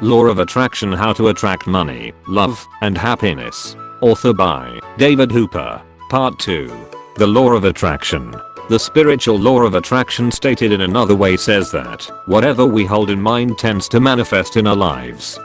Law of Attraction: How to Attract Money, Love, and Happiness. Author by David Hooper. Part 2. The Law of Attraction. The spiritual law of attraction, stated in another way, says that whatever we hold in mind tends to manifest in our lives.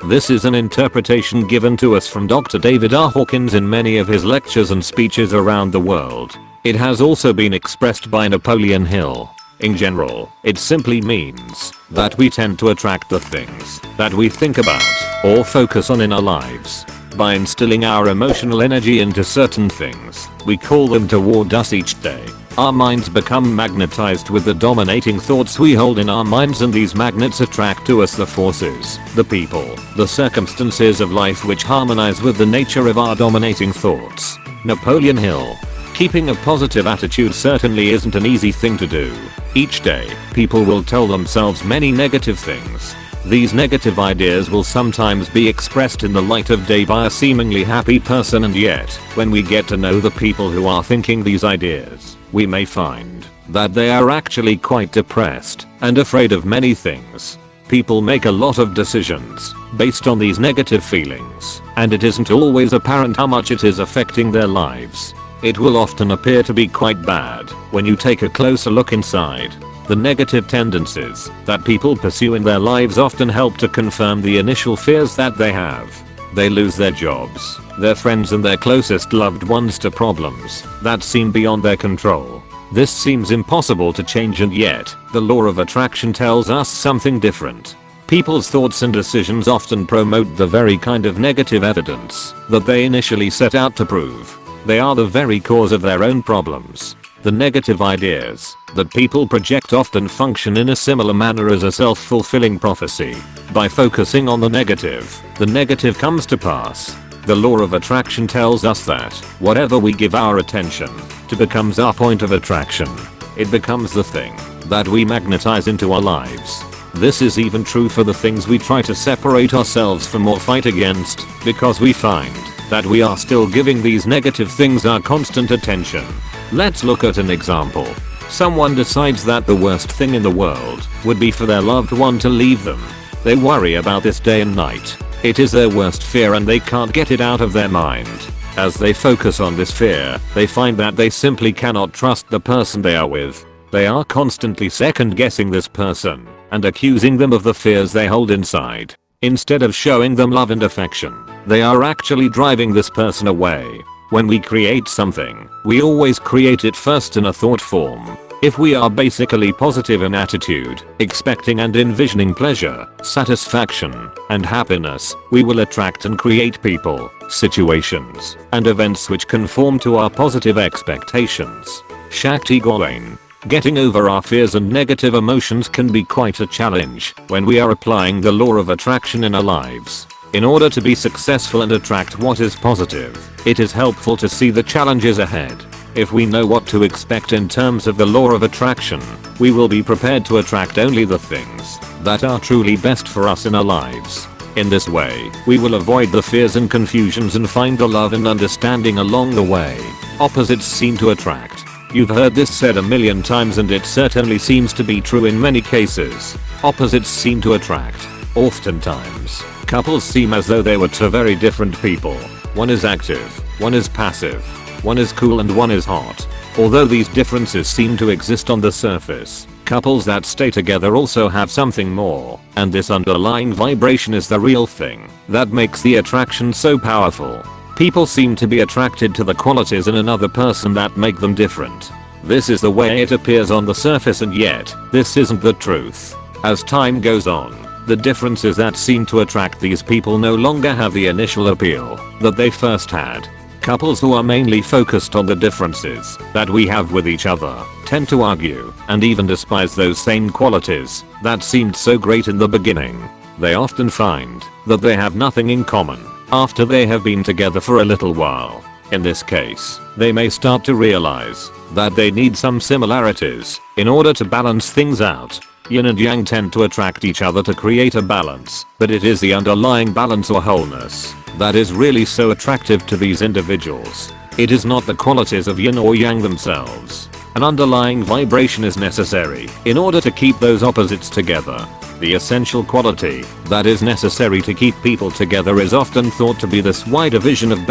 This is an interpretation given to us from Dr. David R. Hawkins in many of his lectures and speeches around the world. It has also been expressed by Napoleon Hill. In general, it simply means that we tend to attract the things that we think about or focus on in our lives. By instilling our emotional energy into certain things, we call them toward us each day. Our minds become magnetized with the dominating thoughts we hold in our minds, and these magnets attract to us the forces, the people, the circumstances of life which harmonize with the nature of our dominating thoughts. Napoleon Hill. Keeping a positive attitude certainly isn't an easy thing to do. Each day, people will tell themselves many negative things. These negative ideas will sometimes be expressed in the light of day by a seemingly happy person, and yet, when we get to know the people who are thinking these ideas, we may find that they are actually quite depressed and afraid of many things. People make a lot of decisions based on these negative feelings, and it isn't always apparent how much it is affecting their lives. It will often appear to be quite bad when you take a closer look inside. The negative tendencies that people pursue in their lives often help to confirm the initial fears that they have. They lose their jobs, their friends, and their closest loved ones to problems that seem beyond their control. This seems impossible to change, and yet, the law of attraction tells us something different. People's thoughts and decisions often promote the very kind of negative evidence that they initially set out to prove. They are the very cause of their own problems. The negative ideas that people project often function in a similar manner as a self-fulfilling prophecy. By focusing on the negative comes to pass. The law of attraction tells us that whatever we give our attention to becomes our point of attraction. It becomes the thing that we magnetize into our lives. This is even true for the things we try to separate ourselves from or fight against, because we find that we are still giving these negative things our constant attention. Let's look at an example. Someone decides that the worst thing in the world would be for their loved one to leave them. They worry about this day and night. It is their worst fear, and they can't get it out of their mind. As they focus on this fear, they find that they simply cannot trust the person they are with. They are constantly second guessing this person and accusing them of the fears they hold inside. Instead of showing them love and affection, they are actually driving this person away. When we create something, we always create it first in a thought form. If we are basically positive in attitude, expecting and envisioning pleasure, satisfaction, and happiness, we will attract and create people, situations, and events which conform to our positive expectations. Shakti Gawain. Getting over our fears and negative emotions can be quite a challenge when we are applying the law of attraction in our lives. In order to be successful and attract what is positive, it is helpful to see the challenges ahead. If we know what to expect in terms of the law of attraction, we will be prepared to attract only the things that are truly best for us in our lives. In this way, we will avoid the fears and confusions and find the love and understanding along the way. Opposites seem to attract. You've heard this said a million times, and it certainly seems to be true in many cases. Opposites seem to attract. Oftentimes, couples seem as though they were two very different people. One is active, one is passive, one is cool, and one is hot. Although these differences seem to exist on the surface, couples that stay together also have something more, and this underlying vibration is the real thing that makes the attraction so powerful. People seem to be attracted to the qualities in another person that make them different. This is the way it appears on the surface, and yet, this isn't the truth. As time goes on, the differences that seem to attract these people no longer have the initial appeal that they first had. Couples who are mainly focused on the differences that we have with each other tend to argue and even despise those same qualities that seemed so great in the beginning. They often find that they have nothing in common after they have been together for a little while. In this case, they may start to realize that they need some similarities in order to balance things out. Yin and yang tend to attract each other to create a balance, but it is the underlying balance or wholeness that is really so attractive to these individuals. It is not the qualities of yin or yang themselves. An underlying vibration is necessary in order to keep those opposites together. The essential quality that is necessary to keep people together is often thought to be this wider vision of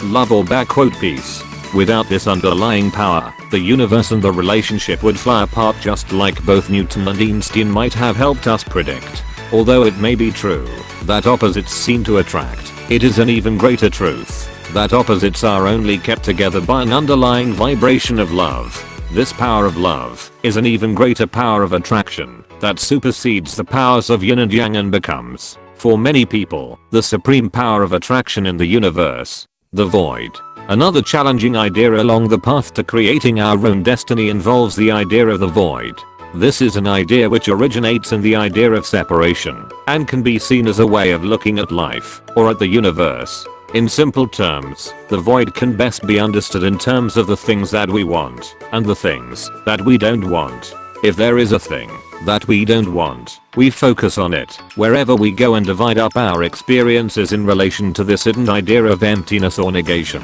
love or peace. Without this underlying power, the universe and the relationship would fly apart, just like both Newton and Einstein might have helped us predict. Although it may be true that opposites seem to attract, it is an even greater truth that opposites are only kept together by an underlying vibration of love. This power of love is an even greater power of attraction that supersedes the powers of yin and yang and becomes, for many people, the supreme power of attraction in the universe. The void. Another challenging idea along the path to creating our own destiny involves the idea of the void. This is an idea which originates in the idea of separation and can be seen as a way of looking at life or at the universe. In simple terms, the void can best be understood in terms of the things that we want and the things that we don't want. If there is a thing that we don't want, we focus on it wherever we go and divide up our experiences in relation to this hidden idea of emptiness or negation.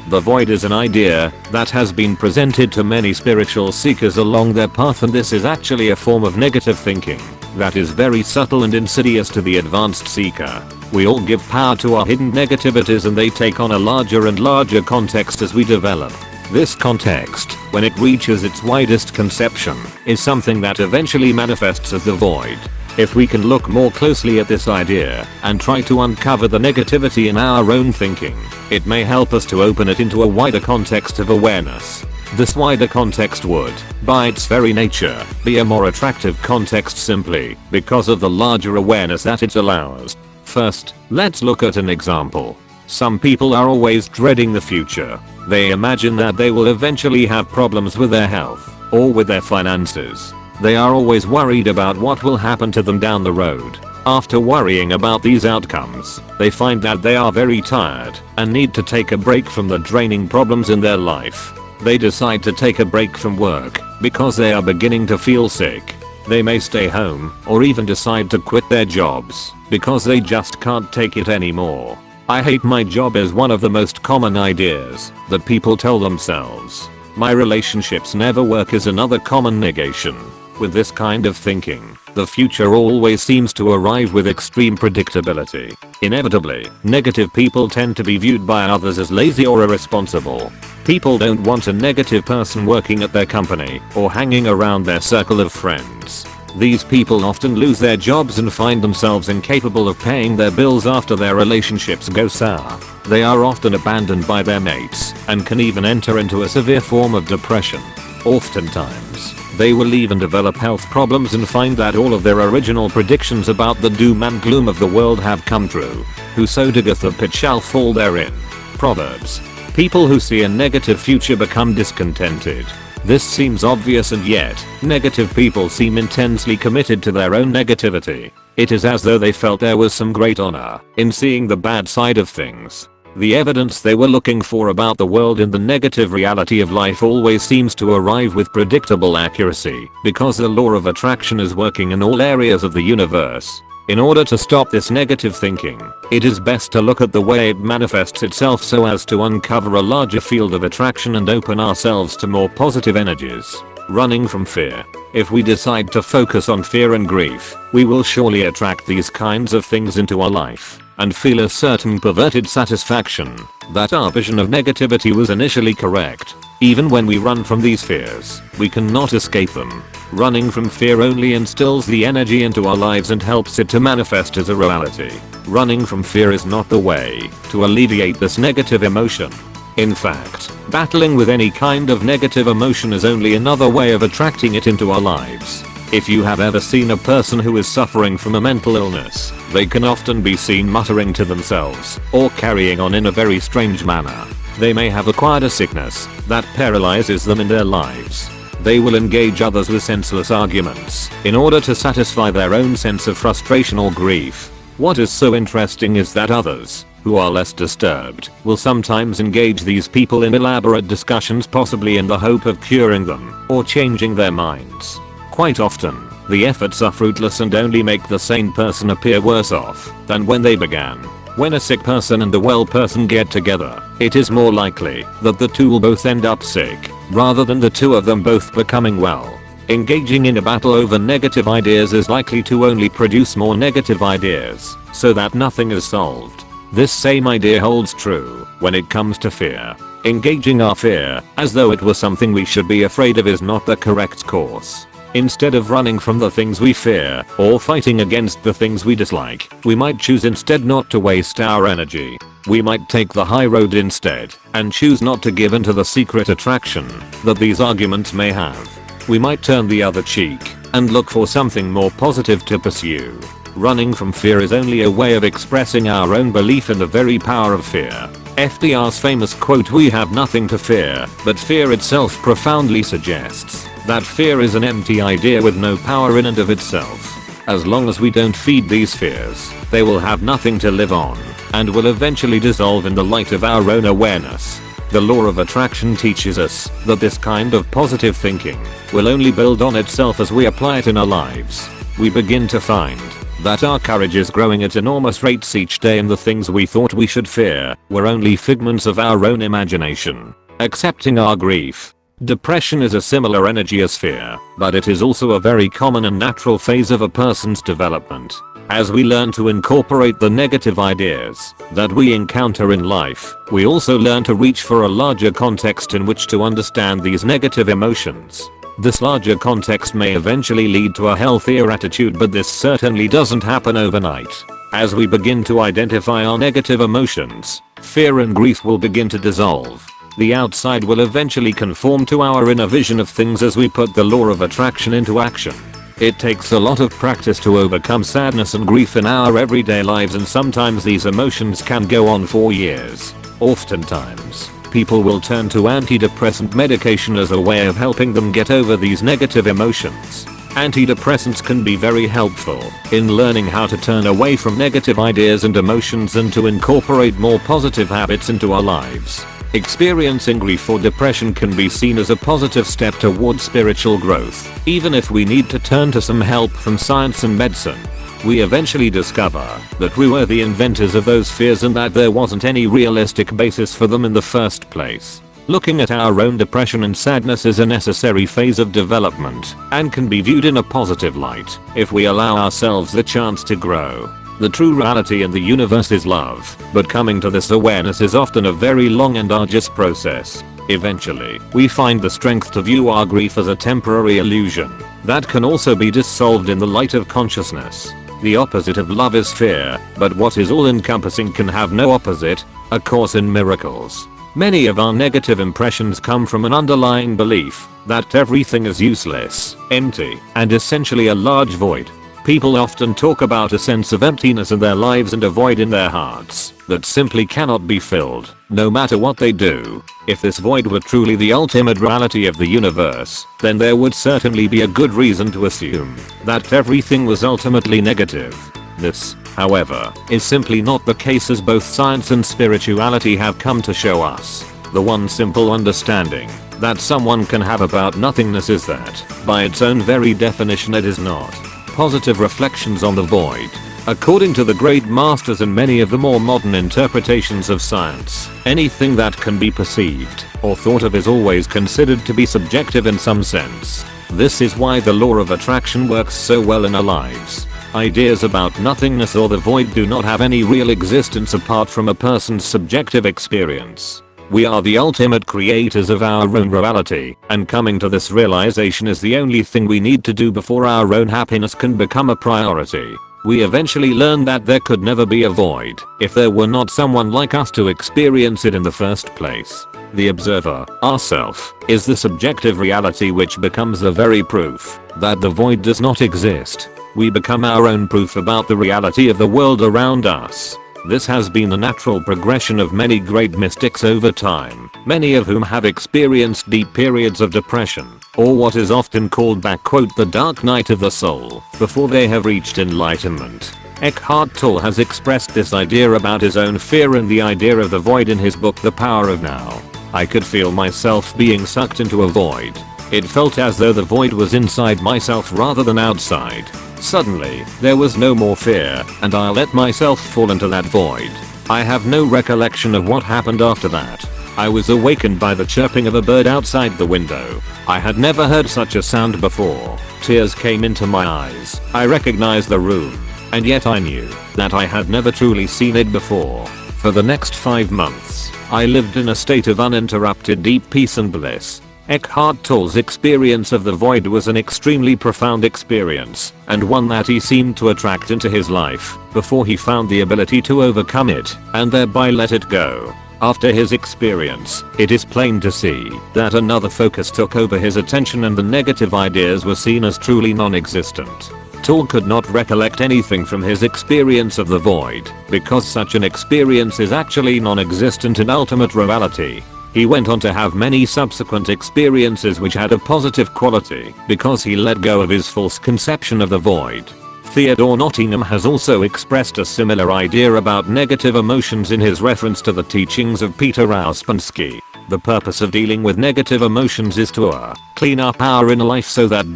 The void is an idea that has been presented to many spiritual seekers along their path, and this is actually a form of negative thinking that is very subtle and insidious to the advanced seeker. We all give power to our hidden negativities, and they take on a larger and larger context as we develop. This context, when it reaches its widest conception, is something that eventually manifests as the void. If we can look more closely at this idea and try to uncover the negativity in our own thinking, it may help us to open it into a wider context of awareness. This wider context would, by its very nature, be a more attractive context simply because of the larger awareness that it allows. First, let's look at an example. Some people are always dreading the future. They imagine that they will eventually have problems with their health or with their finances. They are always worried about what will happen to them down the road. After worrying about these outcomes, they find that they are very tired and need to take a break from the draining problems in their life. They decide to take a break from work because they are beginning to feel sick. They may stay home or even decide to quit their jobs because they just can't take it anymore. I hate my job is one of the most common ideas that people tell themselves. My relationships never work is another common negation. With this kind of thinking, the future always seems to arrive with extreme predictability. Inevitably, negative people tend to be viewed by others as lazy or irresponsible. People don't want a negative person working at their company or hanging around their circle of friends. These people often lose their jobs and find themselves incapable of paying their bills after their relationships go sour. They are often abandoned by their mates and can even enter into a severe form of depression. Oftentimes, they will even develop health problems and find that all of their original predictions about the doom and gloom of the world have come true. Whoso diggeth a pit shall fall therein. Proverbs. People who see a negative future become discontented. This seems obvious, and yet, negative people seem intensely committed to their own negativity. It is as though they felt there was some great honor in seeing the bad side of things. The evidence they were looking for about the world and the negative reality of life always seems to arrive with predictable accuracy because the law of attraction is working in all areas of the universe. In order to stop this negative thinking, it is best to look at the way it manifests itself so as to uncover a larger field of attraction and open ourselves to more positive energies. Running from fear. If we decide to focus on fear and grief, we will surely attract these kinds of things into our life and feel a certain perverted satisfaction that our vision of negativity was initially correct. Even when we run from these fears, we cannot escape them. Running from fear only instills the energy into our lives and helps it to manifest as a reality. Running from fear is not the way to alleviate this negative emotion. In fact, battling with any kind of negative emotion is only another way of attracting it into our lives. If you have ever seen a person who is suffering from a mental illness, they can often be seen muttering to themselves or carrying on in a very strange manner. They may have acquired a sickness that paralyzes them in their lives. They will engage others with senseless arguments in order to satisfy their own sense of frustration or grief. What is so interesting is that others, who are less disturbed, will sometimes engage these people in elaborate discussions, possibly in the hope of curing them or changing their minds. Quite often, the efforts are fruitless and only make the sane person appear worse off than when they began. When a sick person and a well person get together, it is more likely that the two will both end up sick, rather than the two of them both becoming well. Engaging in a battle over negative ideas is likely to only produce more negative ideas, so that nothing is solved. This same idea holds true when it comes to fear. Engaging our fear as though it was something we should be afraid of is not the correct course. Instead of running from the things we fear or fighting against the things we dislike, we might choose instead not to waste our energy. We might take the high road instead and choose not to give in to the secret attraction that these arguments may have. We might turn the other cheek and look for something more positive to pursue. Running from fear is only a way of expressing our own belief in the very power of fear. FDR's famous quote, "We have nothing to fear," but fear itself profoundly suggests that fear is an empty idea with no power in and of itself. As long as we don't feed these fears, they will have nothing to live on and will eventually dissolve in the light of our own awareness. The law of attraction teaches us that this kind of positive thinking will only build on itself as we apply it in our lives. We begin to find that our courage is growing at enormous rates each day, and the things we thought we should fear were only figments of our own imagination. Accepting our grief. Depression is a similar energy as fear, but it is also a very common and natural phase of a person's development. As we learn to incorporate the negative ideas that we encounter in life, we also learn to reach for a larger context in which to understand these negative emotions. This larger context may eventually lead to a healthier attitude, but this certainly doesn't happen overnight. As we begin to identify our negative emotions, fear and grief will begin to dissolve. The outside will eventually conform to our inner vision of things as we put the law of attraction into action. It takes a lot of practice to overcome sadness and grief in our everyday lives, and sometimes these emotions can go on for years. Oftentimes, people will turn to antidepressant medication as a way of helping them get over these negative emotions. Antidepressants can be very helpful in learning how to turn away from negative ideas and emotions and to incorporate more positive habits into our lives. Experiencing grief or depression can be seen as a positive step towards spiritual growth. Even if we need to turn to some help from science and medicine, we eventually discover that we were the inventors of those fears and that there wasn't any realistic basis for them in the first place. Looking at our own depression and sadness is a necessary phase of development and can be viewed in a positive light if we allow ourselves the chance to grow. The true reality in the universe is love, but coming to this awareness is often a very long and arduous process. Eventually, we find the strength to view our grief as a temporary illusion that can also be dissolved in the light of consciousness. The opposite of love is fear, but what is all-encompassing can have no opposite. A Course in Miracles. Many of our negative impressions come from an underlying belief that everything is useless, empty, and essentially a large void. People often talk about a sense of emptiness in their lives and a void in their hearts that simply cannot be filled, no matter what they do. If this void were truly the ultimate reality of the universe, then there would certainly be a good reason to assume that everything was ultimately negative. This, however, is simply not the case, as both science and spirituality have come to show us. The one simple understanding that someone can have about nothingness is that, by its own very definition, it is not. Positive reflections on the void. According to the great masters and many of the more modern interpretations of science, anything that can be perceived or thought of is always considered to be subjective in some sense. This is why the law of attraction works so well in our lives. Ideas about nothingness or the void do not have any real existence apart from a person's subjective experience. We are the ultimate creators of our own reality, and coming to this realization is the only thing we need to do before our own happiness can become a priority. We eventually learn that there could never be a void if there were not someone like us to experience it in the first place. The observer, ourself, is the subjective reality which becomes the very proof that the void does not exist. We become our own proof about the reality of the world around us. This has been the natural progression of many great mystics over time, many of whom have experienced deep periods of depression, or what is often called the dark night of the soul, before they have reached enlightenment. Eckhart Tolle has expressed this idea about his own fear and the idea of the void in his book The Power of Now. I could feel myself being sucked into a void. It felt as though the void was inside myself rather than outside. Suddenly, there was no more fear, and I let myself fall into that void. I have no recollection of what happened after that. I was awakened by the chirping of a bird outside the window. I had never heard such a sound before. Tears came into my eyes. I recognized the room. And yet I knew that I had never truly seen it before. For the next 5 months, I lived in a state of uninterrupted deep peace and bliss. Eckhart Tolle's experience of the void was an extremely profound experience, and one that he seemed to attract into his life before he found the ability to overcome it and thereby let it go. After his experience, it is plain to see that another focus took over his attention and the negative ideas were seen as truly non-existent. Tolle could not recollect anything from his experience of the void, because such an experience is actually non-existent in ultimate reality. He went on to have many subsequent experiences which had a positive quality because he let go of his false conception of the void. Theodore Nottingham has also expressed a similar idea about negative emotions in his reference to the teachings of Peter Ouspensky. The purpose of dealing with negative emotions is to clean up our inner life so that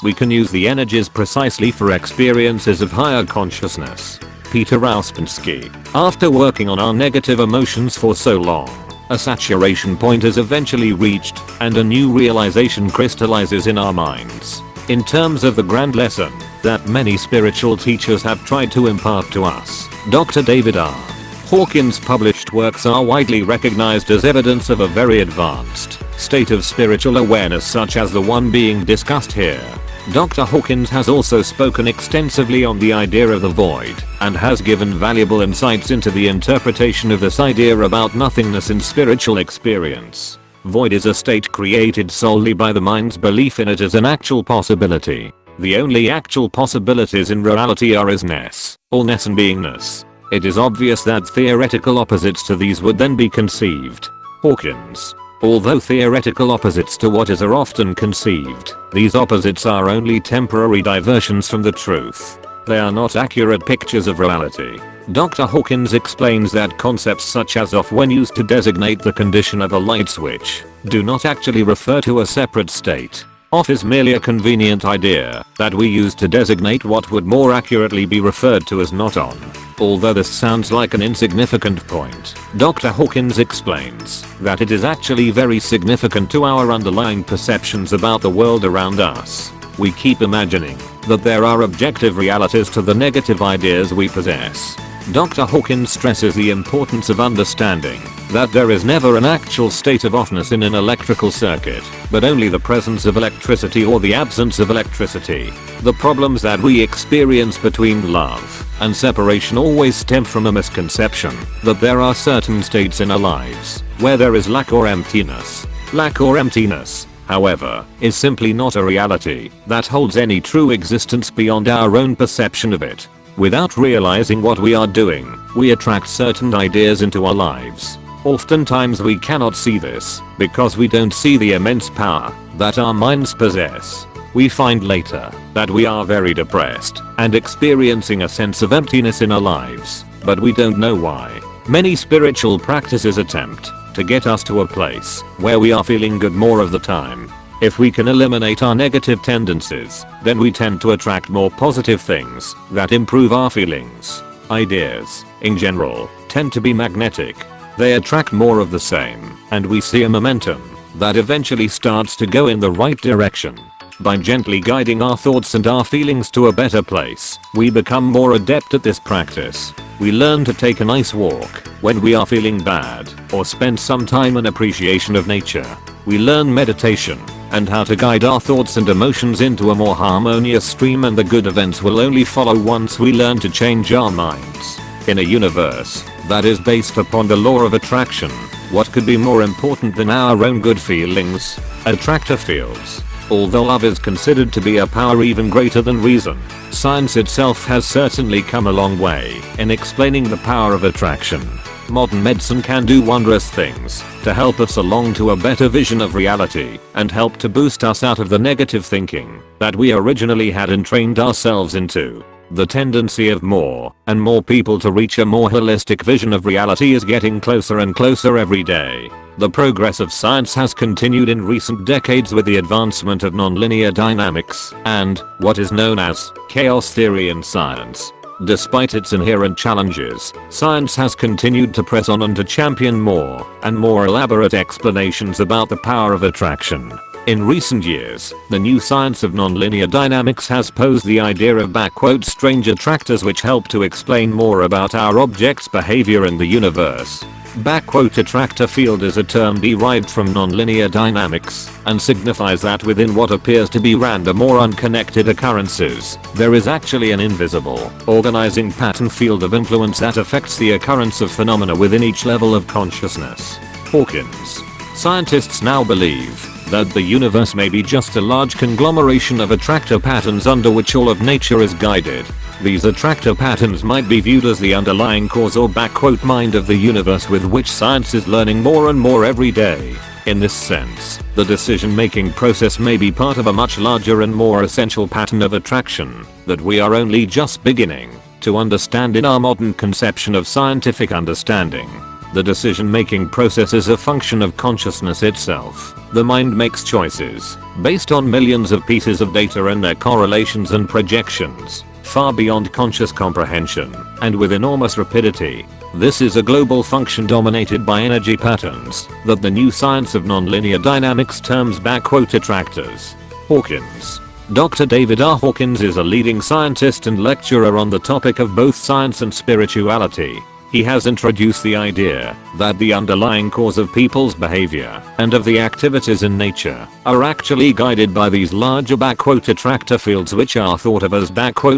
we can use the energies precisely for experiences of higher consciousness. Peter Ouspensky. After working on our negative emotions for so long, a saturation point is eventually reached, and a new realization crystallizes in our minds. In terms of the grand lesson that many spiritual teachers have tried to impart to us, Dr. David R. Hawkins' published works are widely recognized as evidence of a very advanced state of spiritual awareness such as the one being discussed here. Dr. Hawkins has also spoken extensively on the idea of the void and has given valuable insights into the interpretation of this idea about nothingness in spiritual experience. Void is a state created solely by the mind's belief in it as an actual possibility. The only actual possibilities in reality are isness, allness and beingness. It is obvious that theoretical opposites to these would then be conceived. Hawkins. Although theoretical opposites to what is are often conceived, these opposites are only temporary diversions from the truth. They are not accurate pictures of reality. Dr. Hawkins explains that concepts such as off when used to designate the condition of a light switch do not actually refer to a separate state. Off is merely a convenient idea that we use to designate what would more accurately be referred to as not on. Although this sounds like an insignificant point, Dr. Hawkins explains that it is actually very significant to our underlying perceptions about the world around us. We keep imagining that there are objective realities to the negative ideas we possess. Dr. Hawkins stresses the importance of understanding that there is never an actual state of offness in an electrical circuit, but only the presence of electricity or the absence of electricity. The problems that we experience between love and separation always stem from a misconception that there are certain states in our lives where there is lack or emptiness. Lack or emptiness, however, is simply not a reality that holds any true existence beyond our own perception of it. Without realizing what we are doing, we attract certain ideas into our lives. Oftentimes we cannot see this because we don't see the immense power that our minds possess. We find later that we are very depressed and experiencing a sense of emptiness in our lives, but we don't know why. Many spiritual practices attempt to get us to a place where we are feeling good more of the time. If we can eliminate our negative tendencies, then we tend to attract more positive things that improve our feelings. Ideas, in general, tend to be magnetic. They attract more of the same, and we see a momentum that eventually starts to go in the right direction. By gently guiding our thoughts and our feelings to a better place, we become more adept at this practice. We learn to take a nice walk when we are feeling bad, or spend some time in appreciation of nature. We learn meditation and how to guide our thoughts and emotions into a more harmonious stream, and the good events will only follow once we learn to change our minds. In a universe that is based upon the law of attraction, what could be more important than our own good feelings? Attractor fields. Although love is considered to be a power even greater than reason, science itself has certainly come a long way in explaining the power of attraction. Modern medicine can do wondrous things to help us along to a better vision of reality and help to boost us out of the negative thinking that we originally had entrained ourselves into. The tendency of more and more people to reach a more holistic vision of reality is getting closer and closer every day. The progress of science has continued in recent decades with the advancement of nonlinear dynamics and what is known as chaos theory in science. Despite its inherent challenges, science has continued to press on and to champion more and more elaborate explanations about the power of attraction. In recent years, the new science of nonlinear dynamics has posed the idea of "strange attractors" which help to explain more about our object's behavior in the universe. Attractor field is a term derived from nonlinear dynamics and signifies that within what appears to be random or unconnected occurrences, there is actually an invisible, organizing pattern field of influence that affects the occurrence of phenomena within each level of consciousness. Hawkins. Scientists now believe that the universe may be just a large conglomeration of attractor patterns under which all of nature is guided. These attractor patterns might be viewed as the underlying cause or mind of the universe with which science is learning more and more every day. In this sense, the decision-making process may be part of a much larger and more essential pattern of attraction that we are only just beginning to understand in our modern conception of scientific understanding. The decision-making process is a function of consciousness itself. The mind makes choices based on millions of pieces of data and their correlations and projections, far beyond conscious comprehension, and with enormous rapidity. This is a global function dominated by energy patterns that the new science of nonlinear dynamics terms attractors. Hawkins. Dr. David R. Hawkins is a leading scientist and lecturer on the topic of both science and spirituality. He has introduced the idea that the underlying cause of people's behavior and of the activities in nature are actually guided by these larger attractor fields which are thought of as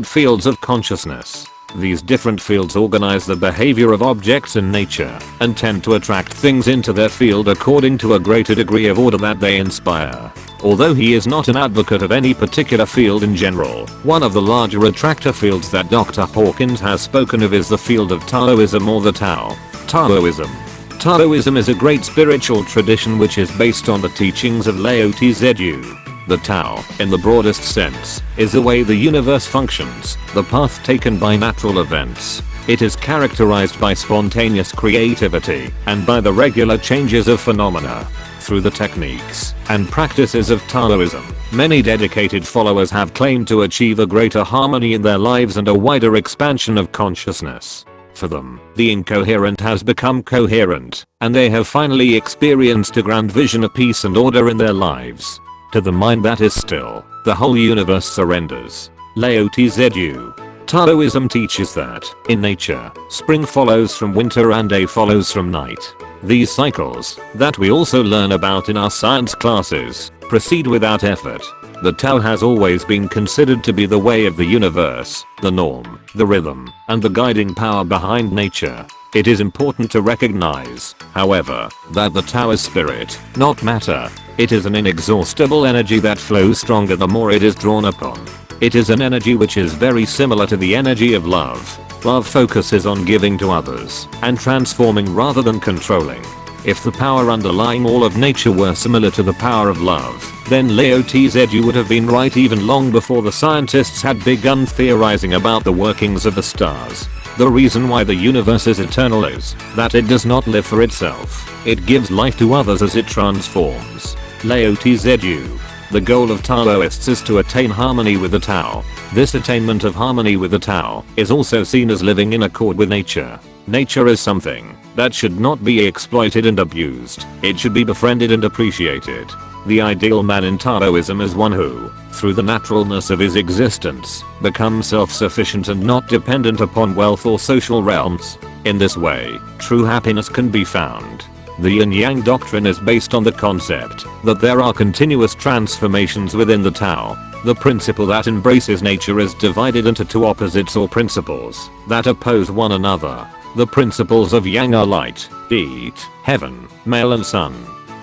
fields of consciousness. These different fields organize the behavior of objects in nature and tend to attract things into their field according to a greater degree of order that they inspire. Although he is not an advocate of any particular field in general, one of the larger attractor fields that Dr. Hawkins has spoken of is the field of Taoism or the Tao. Taoism. Taoism is a great spiritual tradition which is based on the teachings of Lao Tzu. The Tao, in the broadest sense, is the way the universe functions, the path taken by natural events. It is characterized by spontaneous creativity and by the regular changes of phenomena. Through the techniques and practices of Taoism, many dedicated followers have claimed to achieve a greater harmony in their lives and a wider expansion of consciousness. For them, the incoherent has become coherent, and they have finally experienced a grand vision of peace and order in their lives. To the mind that is still, the whole universe surrenders. Lao Tzu. Taoism teaches that, in nature, spring follows from winter and day follows from night. These cycles, that we also learn about in our science classes, proceed without effort. The Tao has always been considered to be the way of the universe, the norm, the rhythm, and the guiding power behind nature. It is important to recognize, however, that the Tao is spirit, not matter. It is an inexhaustible energy that flows stronger the more it is drawn upon. It is an energy which is very similar to the energy of love. Love focuses on giving to others and transforming rather than controlling. If the power underlying all of nature were similar to the power of love, then Lao Tzu would have been right even long before the scientists had begun theorizing about the workings of the stars. The reason why the universe is eternal is that it does not live for itself. It gives life to others as it transforms. Lao Tzu. The goal of Taoists is to attain harmony with the Tao. This attainment of harmony with the Tao is also seen as living in accord with nature. Nature is something that should not be exploited and abused. It should be befriended and appreciated. The ideal man in Taoism is one who, through the naturalness of his existence, becomes self-sufficient and not dependent upon wealth or social realms. In this way, true happiness can be found. The Yin-Yang doctrine is based on the concept that there are continuous transformations within the Tao. The principle that embraces nature is divided into two opposites or principles that oppose one another. The principles of Yang are light, heat, heaven, male and sun.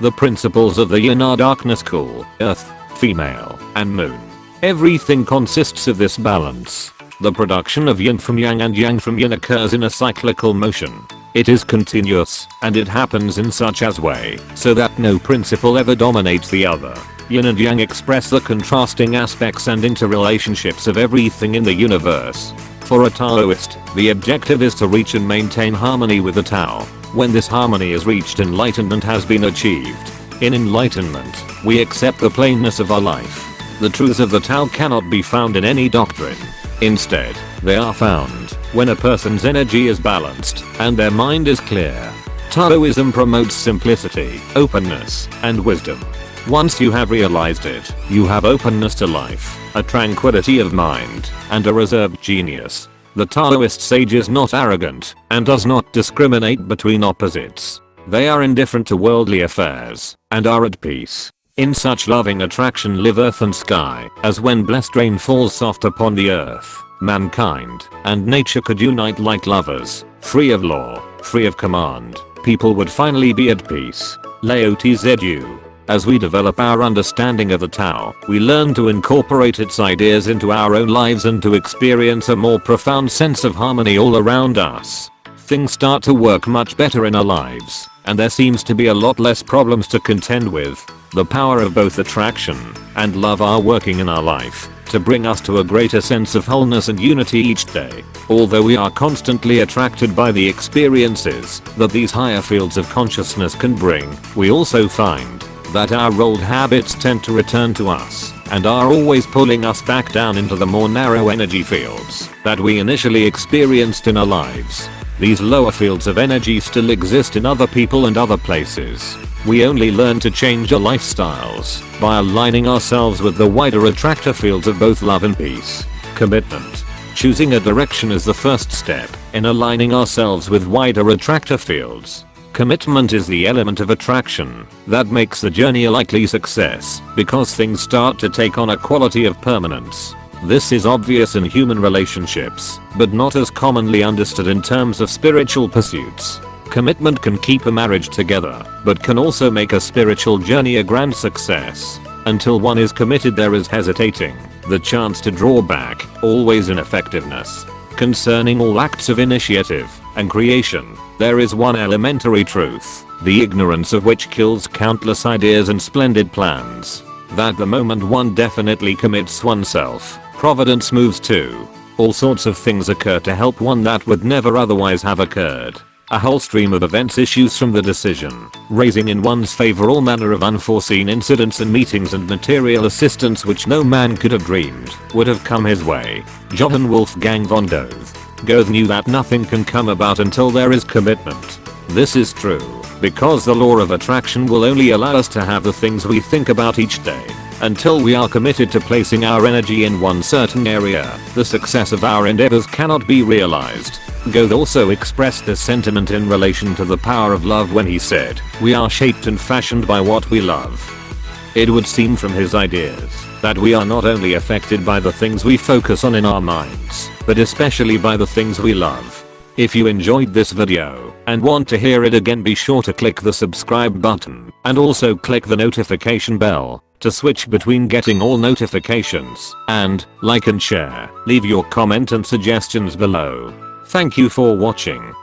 The principles of the Yin are darkness, cool, earth, female, and moon. Everything consists of this balance. The production of yin from yang and yang from yin occurs in a cyclical motion. It is continuous, and it happens in such a way so that no principle ever dominates the other. Yin and yang express the contrasting aspects and interrelationships of everything in the universe. For a Taoist, the objective is to reach and maintain harmony with the Tao. When this harmony is reached, enlightenment has been achieved. In enlightenment, we accept the plainness of our life. The truths of the Tao cannot be found in any doctrine. Instead, they are found when a person's energy is balanced and their mind is clear. Taoism promotes simplicity, openness, and wisdom. Once you have realized it, you have openness to life, a tranquility of mind, and a reserved genius. The Taoist sage is not arrogant and does not discriminate between opposites. They are indifferent to worldly affairs and are at peace. In such loving attraction live earth and sky, as when blessed rain falls soft upon the earth, mankind and nature could unite like lovers, free of law, free of command. People would finally be at peace. Lao Tzu. As we develop our understanding of the Tao, we learn to incorporate its ideas into our own lives and to experience a more profound sense of harmony all around us. Things start to work much better in our lives, and there seems to be a lot less problems to contend with. The power of both attraction and love are working in our life to bring us to a greater sense of wholeness and unity each day. Although we are constantly attracted by the experiences that these higher fields of consciousness can bring, we also find that our old habits tend to return to us and are always pulling us back down into the more narrow energy fields that we initially experienced in our lives. These lower fields of energy still exist in other people and other places. We only learn to change our lifestyles by aligning ourselves with the wider attractor fields of both love and peace. Commitment. Choosing a direction is the first step in aligning ourselves with wider attractor fields. Commitment is the element of attraction that makes the journey a likely success because things start to take on a quality of permanence. This is obvious in human relationships, but not as commonly understood in terms of spiritual pursuits. Commitment can keep a marriage together, but can also make a spiritual journey a grand success. Until one is committed, there is hesitating, the chance to draw back, always ineffectiveness. Concerning all acts of initiative and creation, there is one elementary truth, the ignorance of which kills countless ideas and splendid plans. That the moment one definitely commits oneself, providence moves too. All sorts of things occur to help one that would never otherwise have occurred. A whole stream of events issues from the decision, raising in one's favor all manner of unforeseen incidents and meetings and material assistance which no man could have dreamed would have come his way. Johann Wolfgang von Goethe knew that nothing can come about until there is commitment. This is true because the law of attraction will only allow us to have the things we think about each day. Until we are committed to placing our energy in one certain area, the success of our endeavors cannot be realized. Goethe also expressed this sentiment in relation to the power of love when he said, "We are shaped and fashioned by what we love." It would seem from his ideas that we are not only affected by the things we focus on in our minds, but especially by the things we love. If you enjoyed this video and want to hear it again, be sure to click the subscribe button and also click the notification bell to switch between getting all notifications, and like and share. Leave your comment and suggestions below. Thank you for watching.